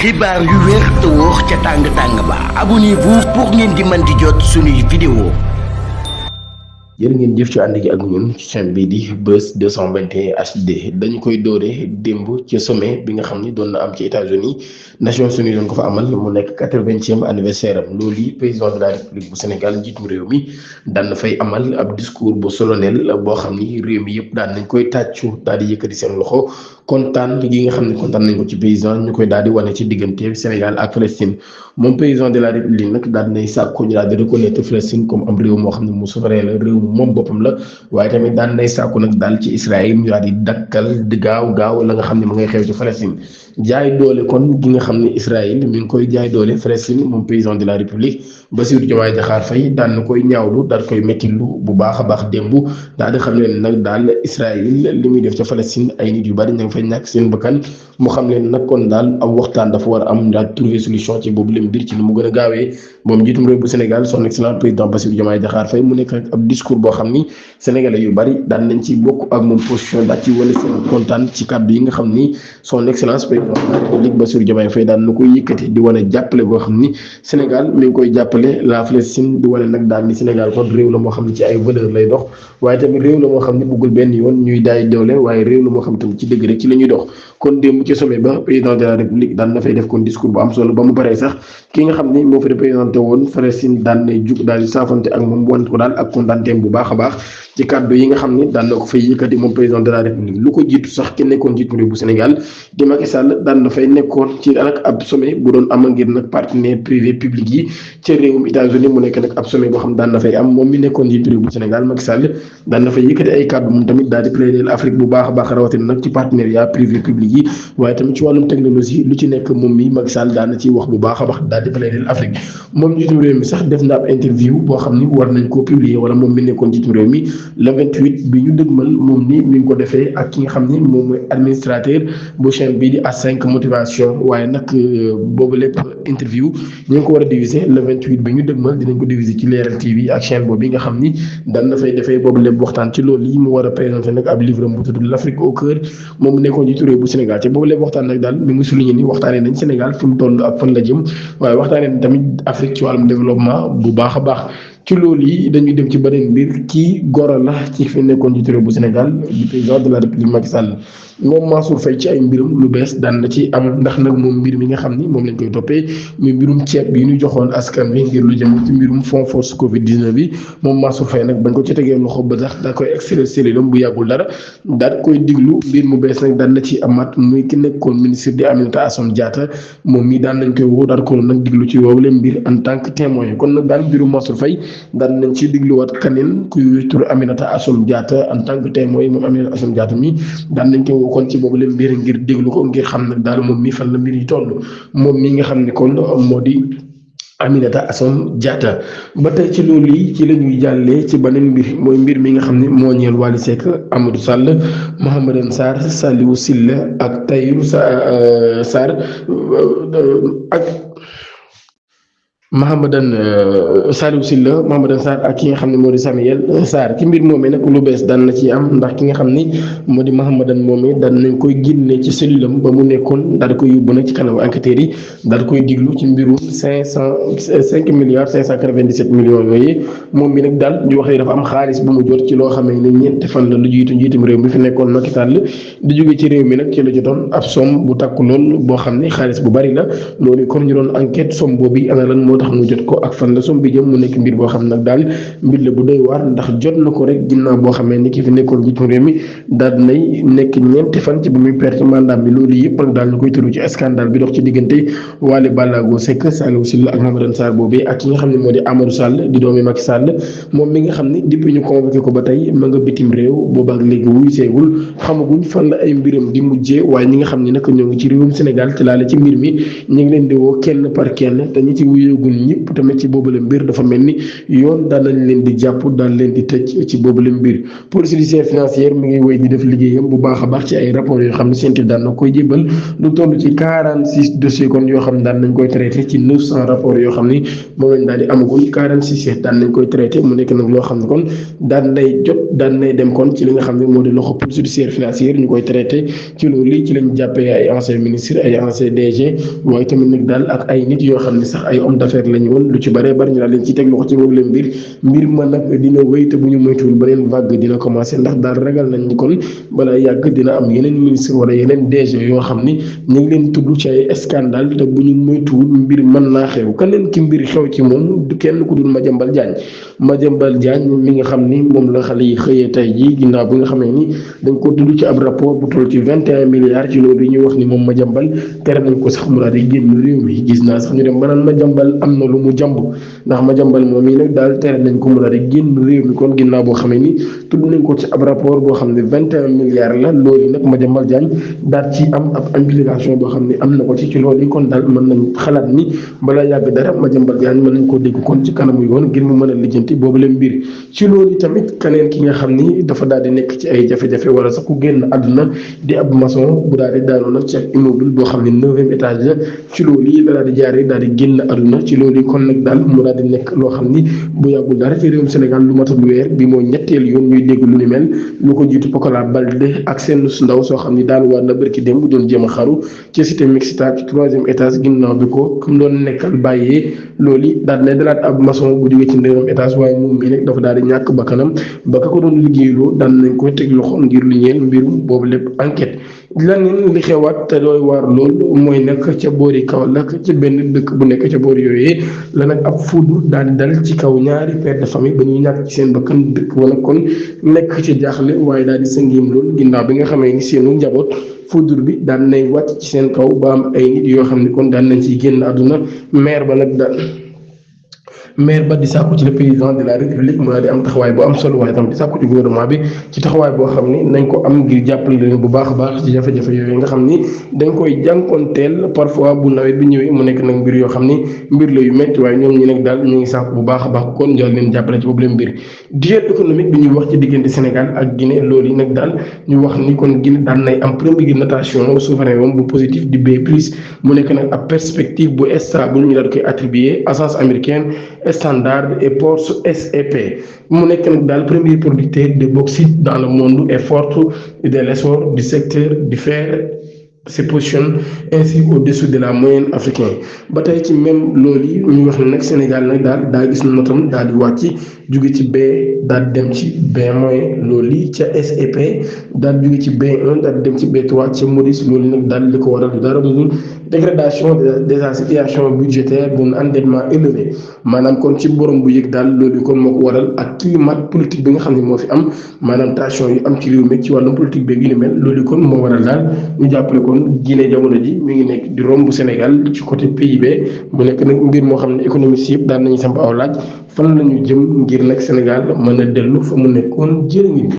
xibaar yu wér te wóor ca tàng tàng ba abonnez-vous pour ngeen di mën di jot suñuy vidéo. jërë ngeen jëf ci ànd gi ak ñun ci chaîne bii di Buzz 221 HD dañu koy dooree démb ci sommet bi nga xam ni doon na am ci États-Unis Nations Unies doon ko fa amal mu nekk 80e anniversaire am loolu yi président de la République bu Sénégal njiitum réew mi daan na fay amal ab discours bu solennel boo xam ni réew mi yëpp daan nañ koy tàccu daal di yëkkati seen loxo kontaan gi nga xam ne kontaan nañ ko ci président ñu koy daal di wane ci diggante Sénégal ak Palestine moom président de la République nag daal di nay sàkku ñu daal di reconnaître Palestine comme am réew moo xam ne mu souverain la réew moom boppam la waaye tamit daan nay sàkku nag daal ci Israël ñu daal di dakkal di gaaw la nga xam ne ma ngay xew ci Palestine jaay doole kon gi nga xam ne Israël mi ngi koy jaay doole Palestine moom président de la République Bassirou Diomaye Diakhar Faye daan na koy ñaawlu daal koy mettilu bu baax a baax démb daal di xam ne nag daal Israël li muy def ca Palestine ay nit yu bari ña nga fay ñàkk seen bakkan mu xam leen nag kon daal ab waxtaan dafa war a am daal trouver solution ci boobu leen mbir ci ni mu gën a gaawee moom njiitum réew bu Sénégal son excellence président Bassirou Diomaye Diakhar Faye mu nekk rek ab discours boo xam ni sénégalais yu bari daan nañ ci bokk ak moom position daal ci wane seen kontaan ci kàddu yi nga xam ni son excellence président de la République Bassirou Diomaye Faye daan na koy yëkkati di wane jàppale boo xam ni Sénégal mi ngi koy jàppale la Palestine di wane nag daal ni Sénégal kon réew la moo xam ne ci ay valeur lay dox waaye tamit réew la moo xam ne bëggul benn yoon ñuy daay doole waaye réew la moo xam tamit ci dëgg rek ci la ñuy dox kon démb ci sommet ba président de la République daan na fay def kon discours bu am solo ba mu paree sax ki nga xam ni moo fi représenté woon Palestine daan nay jug daal di saafante ak moom wan ko daal ak kontaanteem bu baax a baax ci kàddu yi nga xam ni daan na ko fay yëkkati moom président de la République lu ko jiitu sax ki nekkoon jiitu réew bu Sénégal di Macky Sall daan na fay nekkoon ci nag ab sommet bu doon am ngir nag partenaire privé public yi ca réewum États-Unis mu nekk nag ab sommet boo xam daan na fay am moom mi nekkoon jiitu réew bu Sénégal Macky Sall daan na fay yëkkati ay kàddu moom tamit daal di plaider Afrique bu baax a baax rawatina nag ci partenariat privé public yi waaye tamit ci wàllum technologie lu ci nekk moom mi Macky Sall daan na ciy wax bu baax a baax daal di plaider Afrique moom njiitu réew mi sax def na ab interview boo xam ni war nañ koo publier wala moom mi nekkoon jiitu réew mi le 28 bi ñu dëgmal moom ni mi ngi ko defee ak ki nga xam ni moom mooy administrateur bu chaîne bii di A5 motivation waaye nag boobu lépp interview ñu ngi ko war a diviser le 28 bi ñu dëgmal dinañ ko diviser ci Leral TV ak chaîne boobu nga xam ni daan na fay defee boobu lépp waxtaan ci loolu yi mu war a présenter nag ab livre bu tudd l'Afrique au cœur moom mu nekkoon jiitu réew bu Sénégal ci boobu lépp waxtaan nag daal mi ngi souligné ni waxtaanee nañ Sénégal fi mu toll ak fan la jëm waaye waxtaanee nañ tamit Afrique ci wàllum développement bu baax a baax. ci loolu yi dañuy dem ci beneen mbir kii goro la ci fi nekkoon jiitu réew bu Sénégal di président de la République Macky Sall moom Mansour Faye ci ay mbirum lu bees daan na ci am ndax nag moom mbir mi nga xam ni moom lañ koy toppee muy mbirum ceeb bi ñu joxoon askan bi ngir lu jëm ci mbirum fond force Covid 19 bi moom Mansour Faye nag bañ ko ci tegee loxo ba tax daa koy extrait cellule bu yàggul dara daal koy diglu mbir mu bees nag daan na ci amaat muy ki nekkoon ministre di Aminata Assome Diatta moom mii daan nañ koy woo daal ko nag diglu ci woowu leen mbir en tant que témoin kon nag daal mbirum Mansour Faye daan nañ ci digluwaat kaneen kuy tur Aminata Assome Diatta en tant que témoin moom Aminata Assome Diatta mi daan nañ koy kon ci boobu leen mbir ngir déglu ko ngir xam nag daal moom mi fan la mbir yi toll moom mi nga xam ne kon moo di Aminata Assome Diatta ba tey ci loolu yi ci la ñuy jàllee ci beneen mbir mooy mbir mi nga xam ne moo ñeel Wally Seck Amadou Sall Mouhamadou Sarr Saliou Sylla ak Tahirou Sarr ak Saliou Sylla Mouhamadou Sarr ak ki nga xam ne moo di Samuel Sarr ci mbir moomee nag lu bees daan na ci am ndax ki nga xam ni moo di Mouhamadou moomee daan nañ koy génne ci cellule am ba mu nekkoon daal di koy yóbbu nag ci kanamu enquêteurs yi daal di koy diglu ci mbirum 5 milliards 597 millions yooyu moom mi nag daal ñu wax ne dafa am xaalis bu mu jot ci loo xamee ne ñeenti fan la lu jiitu njiitum réew mi fi nekkoon Macky Sall di jóge ci réew mi nag ci la jotoon ab somme bu takku lool boo xam ne xaalis bu bari la loolu comme ñu doon enquête somme boobu ana lan tax mu jot ko ak fan la som bi jëm mu nekk mbir boo xam nag daal mbir la bu doy waar ndax jot na ko rek ginnaaw boo xamee ni ki fi nekkoon jiitu réew mi daal nay nekk ñeenti fan ci bu muy perte mandat bi loolu yëpp nag daal ñu koy tëru ci scandale bi dox ci diggante Wally Ballago Seck Saliou Sylla ak Mouhamadou Sarr boobee ak ki nga xam ne moo di Amadou Sall di doomi Macky Sall moom mi nga xam ne depuis ñu convoqué ko ba tey ma nga bitim réew boobaak léegi wuy seegul xamaguñ fan la ay mbiram di mujjee waaye ñi nga xam ne nag ñoo ngi ci réewum Sénégal ci laale ci mbir mi ñu ngi leen di woo kenn par kenn te ñi ci wuyeegu gun ñëpp tamit ci boobule mbir dafa mel ni yoon daan nañ leen di jàpp daan leen di tëj ci boobule mbir police judiciaire financière mi ngi wéy di def liggéeyam bu baax a baax ci ay rapports yoo xam ne CNTS daan na koy jébal lu toll ci 46 dossiers kon yoo xam ne daan nañ koy traité ci 900 rapports yoo xam ni moom lañ daal di amagul 46 daan nañ koy traité mu nekk nag loo xam ne kon daan nay dem kon ci li nga xam ne moo di loxo police judiciaire financière ñu koy traité ci loolu ci lañ jàppee ay ancien ministre ay ancien DG waaye tamit nag daal ak ay nit yoo xam ne sax ay homme d'affaires lañu woon lu ci bare bari ñu daal leen ci teg loxo ci boobu leen mbir ma nag dina wéy te bu ñu moytuwul beneen vague dina commencé ndax daal ragal nañ ni kon balaa yàgg dina am yeneen ministre wala yeneen DG yoo xam ni ñu ngi leen tudd ci ay scandale te bu ñu moytuwul mbir mën naa xew keneen ki mbir xew ci moom du kenn ku dul Madiambal Diagne mi nga xam ni moom la xale yi xëyee tey jii ginnaaw bi nga xamee ni dañ ko tudd ci ab rapport bu toll ci 21 milliards ci loolu ñuy wax ni moom Madiambal tere nañ ko sax mu daal di génn réew mi gis naa sax ñu dem ba naan Madiambal am na lu mu jàmb ndax Madiambal moom mii nag daal tere nañ ko mu daal di génn réew mi kon ginnaaw boo xamee ni tudd nañ ko ci ab rapport boo xam ne 21 milliards la loolu nag Madiambal Diagne daal ci am ab implication boo xam ne am na ko ci loolu yi kon daal mën nañ xalaat ni balaa yàgg dara Madiambal Diagne mën nañ koo dégg kon ci kanamu yoon ngir mu mën a lijjanti boobu leen mbir ci loolu tamit keneen ki nga xam ni dafa daal di nekk ci ay jafe-jafe wala sax ku génn àdduna di ab maçon bu daal di daanoo nag ci ak immeuble boo xam ne 9e étage la ci loolu yi la daal di jaaree daal di génn àdduna ci loolu yi kon nag daal mu daal di nekk loo xam ni bu yàggul dara ci réewum Sénégal lu matul weer bi mooy ñetteel yoon ñuy dégg lu ni mel lu ko jiitu Pokola Balde ak seen su ndaw soo xam ni daal war na bërki démb bu doon jéem a xaru ci cité mixta ci 3e étage ginnaaw bi ko comme doon nekkal bàyyee loolu daal di dalaat ab maçon bu jógee ci 9e étage waaye moom mii nag dafa daal di ñàkk bakkanam ba ka ko doon liggéeyloo daan nañ koy teg loxo ngir lu ñeel mbirum boobu lépp enquête leneen li xewaat te dooy waar loolu mooy nag ca boori Kaolack ci benn dëkk bu nekk ca boori yooyee la nag ab foudre daal di dal ci kaw ñaari père de famille ba ñuy ñàkk ci seen bakkan dëkk wala kon nekk ci jaaxle waaye daal di sëngiim loolu ginnaaw bi nga xamee ni seenu njaboot foudre bi daan nay wàcc ci seen kaw ba am ay nit yoo xam ne kon daan nañ ciy génn àdduna maire ba di sàkku ci le président de la république mu daal di am taxawaay bu am solo waaye tam di sàkku ci gouvernement bi ci taxawaay boo xam ni nañ ko am ngir jàppale leen bu baax a baax ci jafe-jafe yooyu nga xam ni dañ koy jànkoonteel parfois bu nawet bi ñëwee mu nekk nag mbir yoo xam ni mbir la yu métti waaye ñoom ñi nag daal ñu ngi sàkku bu baax a baax kon daal leen jàppale ci boobu leen mbir diète économique bi ñuy wax ci diggante Sénégal ak Guinée loolu yi nag daal ñu wax ni kon Guinée daan nay am première notation souverain wam bu positif di B+ mu nekk nag ab perspective bu stable ñu daal koy attribué agence américaine Standard et Poor's SEP mu nekk nag daal premier producteur de bauxite dans le monde et forte de l'essor du secteur du fer se positionne ainsi au-dessus de la moyenne africaine ba tey ci même loolu yi ñu wax ne nag Sénégal nag daal daa gis notam daal di wàcc jóge ci B daal dem ci B- loolu yi ca SEP daal jóge ci B1 daal dem ci B3 ca Moody's loolu nag daal li ko waral du dara dul dégradation de la situation budgétaire d'un endettement élevé maanaam kon ci borom bu yëg daal loolu kon moo ko waral ak climat politique bi nga xam ne moo fi am maanaam tension yu am ci réew mi ci wàllum politique beeg yu ni mel loolu kon moo waral daal ñu jàppale kon Guinée jamono ji mi ngi nekk di romb Sénégal ci côté PIB mu nekk nag mbir moo xam ne économistes yëpp daan nañu samp aw laaj fan la ñu jëm ngir nag Sénégal mën a dellu fa mu nekkoon jërë ngi